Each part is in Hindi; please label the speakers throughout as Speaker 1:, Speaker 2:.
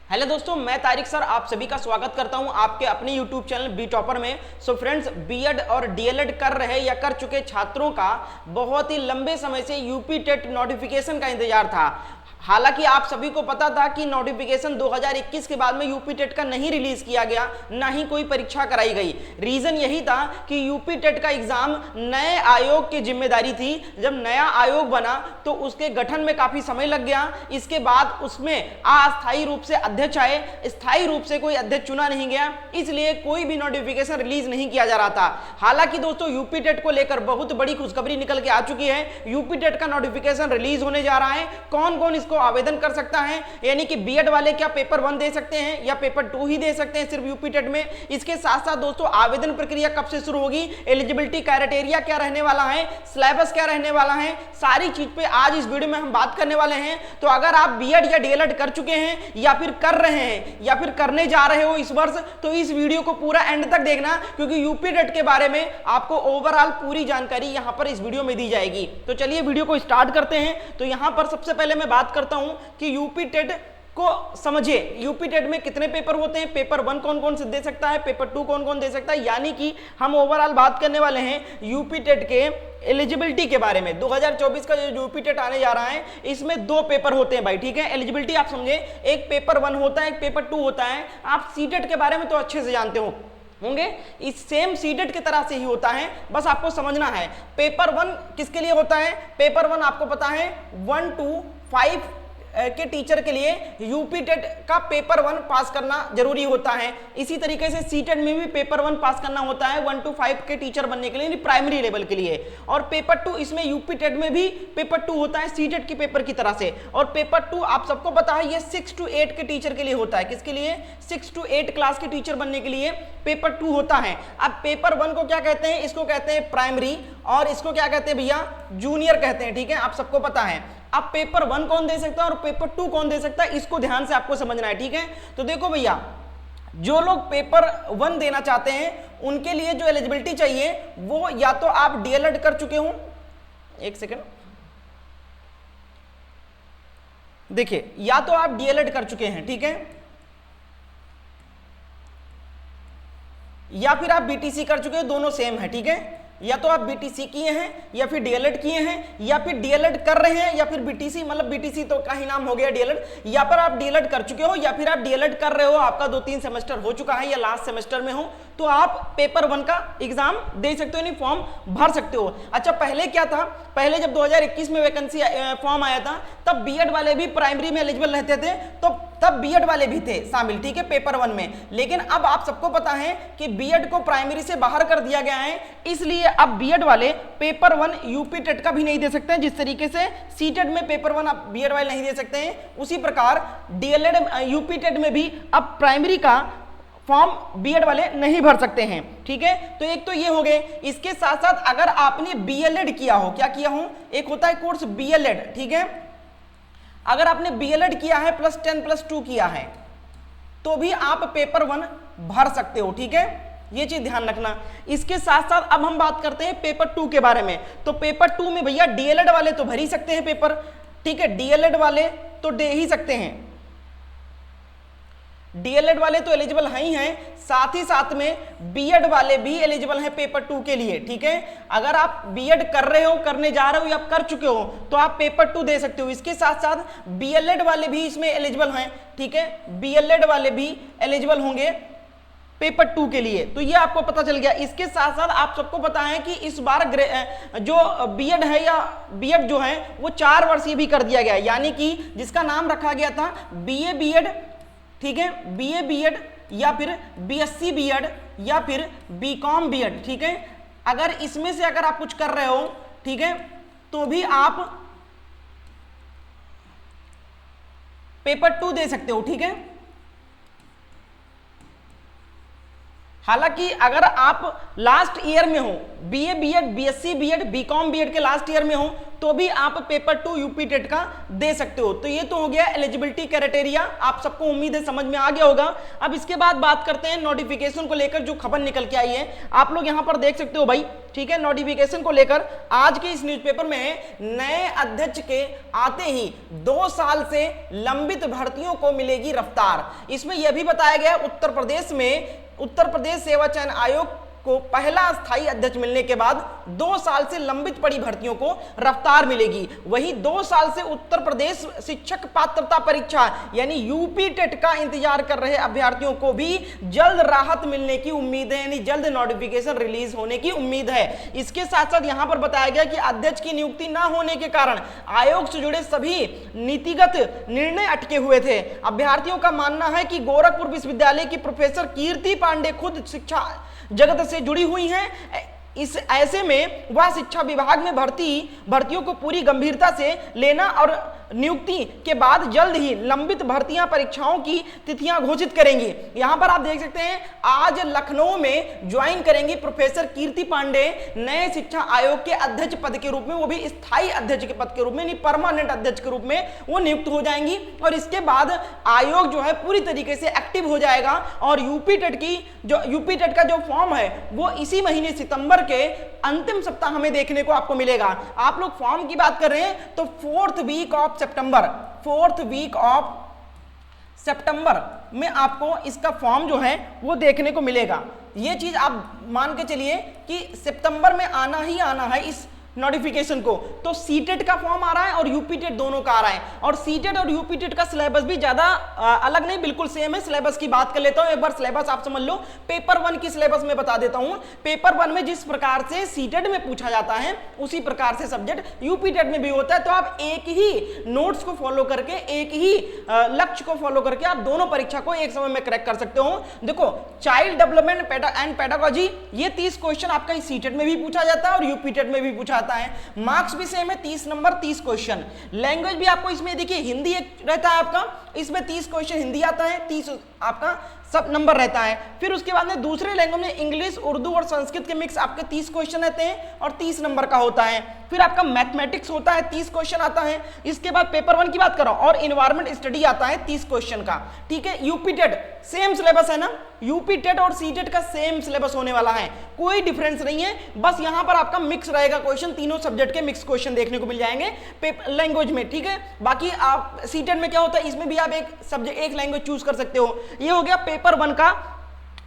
Speaker 1: हेलो दोस्तों, मैं तारिक सर आप सभी का स्वागत करता हूं आपके अपने यूट्यूब चैनल बी टॉपर में। सो फ्रेंड्स, बीएड और डीएलएड कर रहे या कर चुके छात्रों का बहुत ही लंबे समय से यूपी टेट नोटिफिकेशन का इंतजार था। हालांकि आप सभी को पता था कि नोटिफिकेशन 2021 के बाद में यूपी टेट का नहीं रिलीज किया गया, ना ही कोई परीक्षा कराई गई। रीजन यही था कि यूपी टेट का एग्जाम नए आयोग की जिम्मेदारी थी। जब नया आयोग बना तो उसके गठन में काफी समय लग गया। इसके बाद उसमें अस्थायी रूप से अध्यक्ष आए, स्थायी रूप से कोई अध्यक्ष चुना नहीं गया, इसलिए कोई भी नोटिफिकेशन रिलीज नहीं किया जा रहा था। हालांकि दोस्तों, यूपी टेट को लेकर बहुत बड़ी खुशखबरी निकल के आ चुकी है। यूपी टेट का नोटिफिकेशन रिलीज होने जा रहा है। कौन कौन इसको आवेदन कर सकता है, यानी कि बीएड वाले क्या पेपर 1 दे सकते हैं या पेपर 2 ही दे सकते हैं सिर्फ यूपी टेट में। इसके साथ साथ दोस्तों, आवेदन प्रक्रिया कब से शुरू होगी, एलिजिबिलिटी क्राइटेरिया क्या रहने वाला है, सिलेबस क्या रहने वाला है, सारी चीज पे आज इस वीडियो में हम बात करने वाले हैं। तो अगर आप बीएड या डीएलएड कर चुके हैं या फिर कर रहे हैं या फिर करने जा रहे हो इस वर्ष, तो इस वीडियो को पूरा एंड तक देखना, क्योंकि यूपी टेट के बारे में आपको ओवरऑल पूरी जानकारी यहां पर इस वीडियो में दी जाएगी। तो चलिए वीडियो को स्टार्ट करते हैं। तो यहां पर सबसे पहले मैं बात करता हूं कि यूपी टेट को समझिए। यूपी टेट में कितने पेपर होते हैं, पेपर 1 कौन कौन से दे सकता है, पेपर 2 कौन कौन दे सकता है, यानी कि हम ओवरऑल बात करने वाले हैं यूपी टेट के एलिजिबिलिटी के बारे में। 2024 का जो यूपी टेट आने जा रहा है, इसमें 2 पेपर होते हैं भाई, ठीक है। एलिजिबिलिटी आप समझे, एक पेपर 1 होता है, एक पेपर 2 होता है। आप सीटेट के बारे में तो अच्छे से जानते होंगे, इस सेम सीटेट की तरह से ही होता है, बस आपको समझना है। पेपर 1 किसके लिए होता है, पेपर 1 आपको पता है 1 to 5 के टीचर के लिए यूपी टेट का पेपर 1 पास करना जरूरी होता है। इसी तरीके से सीटेट में भी पेपर 1 पास करना होता है 1 to 5 के टीचर बनने के लिए, प्राइमरी लेवल के लिए। और पेपर 2 इसमें यूपी टेट में भी पेपर 2 होता है सीटेट की पेपर की तरह से। और पेपर 2 आप सबको पता है ये 6 to 8 के टीचर के लिए होता है। किसके लिए, 6 to 8 क्लास के टीचर बनने के लिए पेपर 2 होता है। अब पेपर 1 को क्या कहते हैं, इसको कहते हैं प्राइमरी, और इसको क्या कहते हैं भैया, जूनियर कहते हैं, ठीक है, आप सबको पता है। अब पेपर 1 कौन दे सकता है और पेपर 2 कौन दे सकता है, इसको ध्यान से आपको समझना है, ठीक है। तो देखो भैया, जो लोग पेपर 1 देना चाहते हैं उनके लिए जो एलिजिबिलिटी चाहिए वो या तो आप डीएलएड कर चुके हो, एक सेकंड, देखिए, या तो आप डीएलएड कर चुके हैं, ठीक है, या फिर आप बीटीसी कर चुके हो, दोनों सेम है, ठीक है। या तो आप बीटीसी किए हैं या फिर डीएलएड किए हैं, या फिर डीएलएड कर रहे हैं, या फिर बीटीसी, मतलब बीटीसी तो का ही नाम हो गया डीएलएड, या पर आप डीएलएड कर चुके हो या फिर आप डीएलएड कर रहे हो, आपका 2-3 सेमेस्टर हो चुका है या लास्ट सेमेस्टर में हो, तो आप पेपर 1 का एग्जाम दे सकते हो, यानी फॉर्म भर सकते हो। अच्छा, पहले क्या था, पहले जब 2021 में वैकेंसी फॉर्म आया था तब बीएड वाले भी प्राइमरी में एलिजिबल रहते थे, तो तब बीएड वाले भी थे शामिल, ठीक है, पेपर 1 में। लेकिन अब आप सबको पता है कि बीएड को प्राइमरी से बाहर कर दिया गया है, इसलिए अब बीएड वाले पेपर 1 यूपी टेट का भी नहीं दे सकते हैं। जिस तरीके से सीटेट में पेपर 1 आप बीएड वाले नहीं दे सकते हैं, उसी प्रकार डीएलएड यूपी टेट में भी अब प्राइमरी का फॉर्म बीएड वाले नहीं भर सकते हैं, ठीक है। तो एक तो ये हो गए। इसके साथ साथ अगर आपने बीएलएड किया हो, क्या किया हो, एक होता है कोर्स बीएलएड, ठीक है, अगर आपने बीएलएड किया है +10+2 किया है तो भी आप पेपर 1 भर सकते हो, ठीक है, ये चीज ध्यान रखना। इसके साथ साथ अब हम बात करते हैं पेपर 2 के बारे में। तो पेपर 2 में भैया डीएलएड वाले तो भर ही सकते हैं पेपर, ठीक है, डीएलएड वाले तो दे ही सकते हैं, डीएलएड वाले तो एलिजिबल ही हैं, साथ ही साथ में बीएड वाले भी एलिजिबल हैं पेपर 2 के लिए, ठीक है। अगर आप बीएड कर रहे हो, करने जा रहे हो या कर चुके हो तो आप पेपर 2 दे सकते हो। इसके साथ साथ बीएलएड वाले भी इसमें एलिजिबल हैं, ठीक है, बीएलएड वाले भी एलिजिबल होंगे पेपर 2 के लिए, तो ये आपको पता चल गया। इसके साथ साथ आप सबको पता है कि इस बार जो बीएड है या बीएड जो है वो 4 वर्षीय भी कर दिया गया है, यानी कि जिसका नाम रखा गया था बीए बीएड, ठीक है, बीए बीएड या फिर बीएससी बीएड या फिर बीकॉम बीएड, ठीक है, अगर इसमें से अगर आप कुछ कर रहे हो, ठीक है, तो भी आप पेपर 2 दे सकते हो, ठीक है। हालांकि अगर आप लास्ट ईयर में हो, BA BEd BSc BEd BCom BEd के लास्ट ईयर में हो, तो भी आप पेपर 2 यूपी टेट का दे सकते हो। तो ये तो हो गया एलिजिबिलिटी क्राइटेरिया, आप सबको उम्मीद है समझ में आ गया होगा। अब इसके बाद बात करते हैं नोटिफिकेशन को लेकर जो खबर निकल के आई है, आप लोग यहां पर देख सकते हो भाई, ठीक है। नोटिफिकेशन को लेकर आज के इस न्यूज़पेपर में नए अध्यक्ष के आते ही 2 साल से लंबित भर्तियों को मिलेगी रफ्तार। इसमें यह भी बताया गया उत्तर प्रदेश सेवा चयन आयोग को पहला स्थायी अध्यक्ष मिलने के बाद 2 साल से लंबित पड़ी भर्तियों को रफ्तार मिलेगी। वहीं 2 साल से उत्तर प्रदेश शिक्षक पात्रता परीक्षा यानी यूपी टेट का इंतजार कर रहे अभ्यर्थियों को भी जल्द राहत मिलने की उम्मीद है, यानी जल्द नोटिफिकेशन रिलीज होने की उम्मीद है। इसके साथ साथ यहां पर बताया गया कि अध्यक्ष की नियुक्ति न होने के कारण आयोग से जुड़े सभी नीतिगत निर्णय अटके हुए थे। अभ्यर्थियों का मानना है कि गोरखपुर विश्वविद्यालय की प्रोफेसर कीर्ति पांडे खुद शिक्षा जगत से जुड़ी हुई हैं। इस ऐसे में वह शिक्षा विभाग में भर्तियों को पूरी गंभीरता से लेना और नियुक्ति के बाद जल्द ही लंबित भर्तियां परीक्षाओं की तिथियां घोषित करेंगी। यहां पर आप देख सकते हैं आज लखनऊ में ज्वाइन करेंगी प्रोफेसर कीर्ति पांडे नए शिक्षा आयोग के अध्यक्ष पद के रूप में, वो भी स्थायी अध्यक्ष के पद के रूप में, नहीं परमानेंट अध्यक्ष के रूप में वो नियुक्त हो जाएंगी। और इसके बाद आयोग जो है पूरी तरीके से एक्टिव हो जाएगा और यूपी टेट का जो फॉर्म है वो इसी महीने सितंबर के अंतिम सप्ताह हमें देखने को आपको मिलेगा। आप लोग फॉर्म की बात कर रहे हैं तो 4th वीक ऑफ सितंबर में आपको इसका फॉर्म जो है वो देखने को मिलेगा। ये चीज आप मान के चलिए कि सितंबर में आना ही आना है इस नोटिफिकेशन को। तो सीटेट का फॉर्म आ रहा है और यूपी टेट दोनों का आ रहा है, और सीटेट और यूपी टेट का सिलेबस भी ज्यादा अलग नहीं, बिल्कुल सेम है। सिलेबस की बात कर लेता हूं, एक बार सिलेबस आप समझ लो। पेपर 1 की सिलेबस में बता देता हूं। पेपर 1 में जिस प्रकार से सीटेट में पूछा जाता है उसी प्रकार से सब्जेक्ट यूपी टेट में भी होता है। तो आप एक ही नोट्स को फॉलो करके, एक ही लक्ष्य को फॉलो करके आप दोनों परीक्षा को एक समय में क्रैक कर सकते हो। देखो, चाइल्ड डेवलपमेंट एंड पेडागोजी, ये 30 क्वेश्चन आपका सीटेट में भी पूछा जाता है और यूपी टेट में भी पूछा जाता है। मार्क्स भी सेम है, 30 नंबर 30 क्वेश्चन। लैंग्वेज भी आपको इसमें देखिए हिंदी एक रहता है आपका, इसमें 30 क्वेश्चन हिंदी आता है, 30 आपका सब नंबर रहता है। फिर उसके बाद में दूसरे लैंग्वेज में इंग्लिश, उर्दू और संस्कृत के मिक्स आपके 30 क्वेश्चन रहते हैं और 30 नंबर का होता है। फिर आपका मैथमेटिक्स होता है, 30 क्वेश्चन आता है। इसके बाद पेपर 1 की बात करो और इन्वायरमेंट स्टडी आता है 30 क्वेश्चन का, ठीक है। यूपी टेट सेम सिलेबस है ना, यूपी टेट और सीटेट का सेम सिलेबस होने वाला है, कोई डिफरेंस नहीं है। बस यहां पर आपका मिक्स रहेगा क्वेश्चन, तीनों सब्जेक्ट के मिक्स क्वेश्चन देखने को मिल जाएंगे लैंग्वेज में, ठीक है। बाकी आप सीटेट में क्या होता है, इसमें भी आप एक सब्जेक्ट एक लैंग्वेज चूज कर सकते हो। ये हो गया पेपर 1 का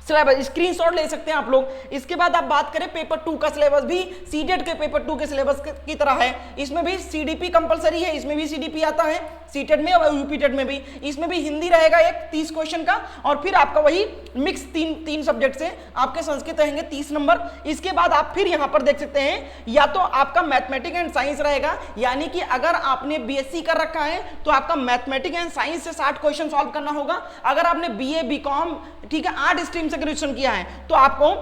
Speaker 1: सिलेबस, स्क्रीनशॉट ले सकते हैं आप लोग। इसके बाद आप बात करें पेपर 2 का सिलेबस भी सीटेट के पेपर 2 के सिलेबस की तरह है। इसमें भी सीडीपी कंपलसरी है, इसमें भी सीडीपी आता है सीटेट में और यूपी टेट में भी। इसमें भी हिंदी रहेगा एक 30 क्वेश्चन का, और फिर आपका वही मिक्स तीन सब्जेक्ट से आपके संस्कृत रहेंगे 30 नंबर। इसके बाद आप फिर यहां पर देख सकते हैं या तो आपका मैथमेटिक्स एंड साइंस रहेगा, यानी कि अगर आपने बीएससी कर रखा है तो आपका मैथमेटिक्स एंड साइंस से 60 क्वेश्चन सॉल्व करना होगा। अगर आपने बीए बीकॉम, ठीक है, 8 स्ट्रीम से ग्रेजुएशन किया है तो आपको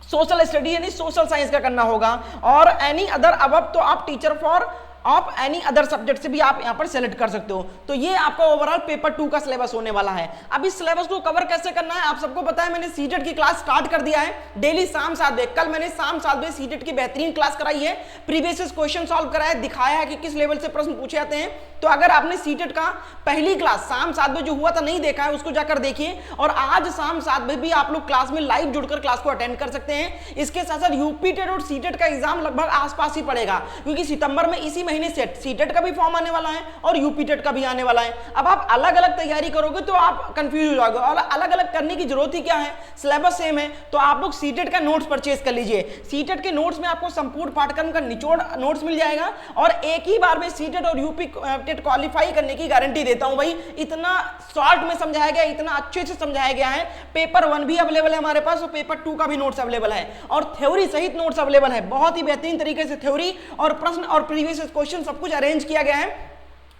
Speaker 1: सोशल स्टडी यानी सोशल साइंस का करना होगा। और एनी अदर अबव तो आप teacher for of any other subject से भी आप यहां पर सेलेक्ट कर सकते हो। तो ये आपका ओवरऑल पेपर 2 का सिलेबस होने वाला है। अब इस सिलेबस को कवर कैसे करना है आप सबको पता है, मैंने सीटेट की क्लास स्टार्ट कर दिया है डेली शाम 7 बजे। कल मैंने शाम 7 बजे सीटेट की बेहतरीन क्लास कराई है, प्रीवियस क्वेश्चन सॉल्व कराया, दिखाया है कि किस लेवल से प्रश्न पूछे जाते हैं। तो अगर आपने सीटेट का पहली क्लास शाम 7 बजे जो हुआ था नहीं देखा है उसको जाकर देखिए, और आज शाम 7 बजे भी आप लोग क्लास में लाइव जुड़कर क्लास को अटेंड कर सकते हैं। इसके साथ साथ यूपी टेट और सीटेट का एग्जाम लगभग आसपास ही पड़ेगा, क्योंकि सितंबर में इसी महीने से सीटेट का भी फॉर्म आने वाला है और यूपी टेट का भी आने वाला है। अब आप अलग अलग तैयारी करोगे तो आप कंफ्यूज हो जाओगे, और अलग अलग करने की जरूरत ही क्या है, सिलेबस सेम है। तो आप लोग सीटेट का नोट्स परचेज कर लीजिए। सीटेट के नोट्स में आपको संपूर्ण पाठ्यक्रम का निचोड़ नोट्स मिल जाएगा, और एक ही बार में सीटेट और यूपी टेट क्वालिफाई करने की गारंटी देता हूं भाई। इतना शॉर्ट में समझाया गया, इतना अच्छे से समझाया गया है। पेपर 1 भी अवेलेबल है हमारे पास और पेपर 2 का भी नोट्स अवेलेबल है, और थ्योरी सहित नोट्स अवेलेबल है। बहुत ही बेहतरीन तरीके से थ्योरी और प्रश्न और प्रीवियस क्वेश्चन सब कुछ अरेंज किया गया है।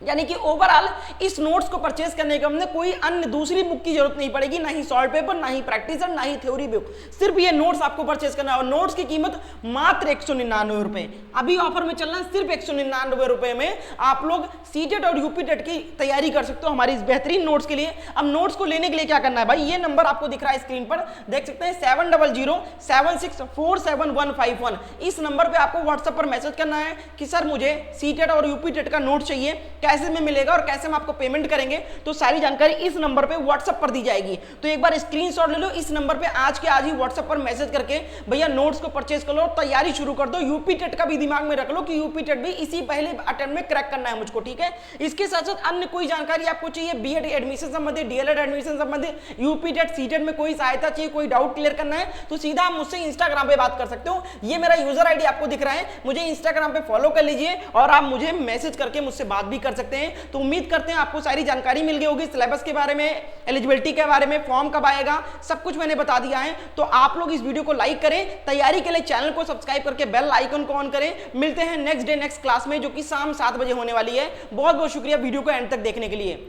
Speaker 1: यानी कि ओवरऑल इस नोट्स को परचेज करने के हमने कोई अन्य दूसरी बुक की जरूरत नहीं पड़ेगी, ना ही सॉल्ट पेपर, ना ही प्रैक्टिसर, ना ही थ्योरी बुक, सिर्फ ये नोट्स आपको परचेज करना है। और नोट्स की कीमत मात्र 199 रुपए, अभी ऑफर में चलना है। सिर्फ 199 रुपए में आप लोग सीटेट और यूपी टेट की तैयारी कर सकते हो हमारी इस बेहतरीन नोट्स के लिए। अब नोट्स को लेने के लिए क्या करना है भाई, ये नंबर आपको दिख रहा है स्क्रीन पर, देख सकते हैं 7007647151। इस नंबर पे आपको व्हाट्सएप पर मैसेज करना है कि सर मुझे सीटेट और यूपी टेट का नोट चाहिए, कैसे में मिलेगा और कैसे हम आपको पेमेंट करेंगे, तो सारी जानकारी इस नंबर पे व्हाट्सएप पर दी जाएगी। तो एक बार स्क्रीनशॉट ले लो, इस नंबर पे आज के आज ही व्हाट्सएप पर मैसेज करके भैया नोट्स को परचेज कर लो, तैयारी शुरू कर दो। यूपी टेट का भी दिमाग में रख लो कि यूपी टेट भी इसी पहले अटेम्प्ट में क्रैक करना है मुझको, ठीक है। इसके साथ साथ अन्य कोई जानकारी आपको चाहिए, बीएड एडमिशन संबंधित, डीएलएड एडमिशन संबंधित, यूपी टेट सीटेट में कोई सहायता चाहिए, कोई डाउट क्लियर करना है, तो सीधा आप मुझसे इंस्टाग्राम पे बात कर सकते हो। ये मेरा यूजर आईडी आपको दिख रहा है, मुझे इंस्टाग्राम पे फॉलो कर लीजिए और आप मुझे मैसेज करके मुझसे बात भी कर सकते हैं। तो उम्मीद करते हैं आपको सारी जानकारी मिल गई होगी सिलेबस के बारे में, एलिजिबिलिटी के बारे में, फॉर्म कब आएगा, सब कुछ मैंने बता दिया है। तो आप लोग इस वीडियो को लाइक करें, तैयारी के लिए चैनल को सब्सक्राइब करके बेल आइकन को ऑन करें। मिलते हैं नेक्स्ट डे नेक्स्ट क्लास में, जो कि शाम 7 बजे होने वाली है। बहुत बहुत शुक्रिया वीडियो को एंड तक देखने के लिए।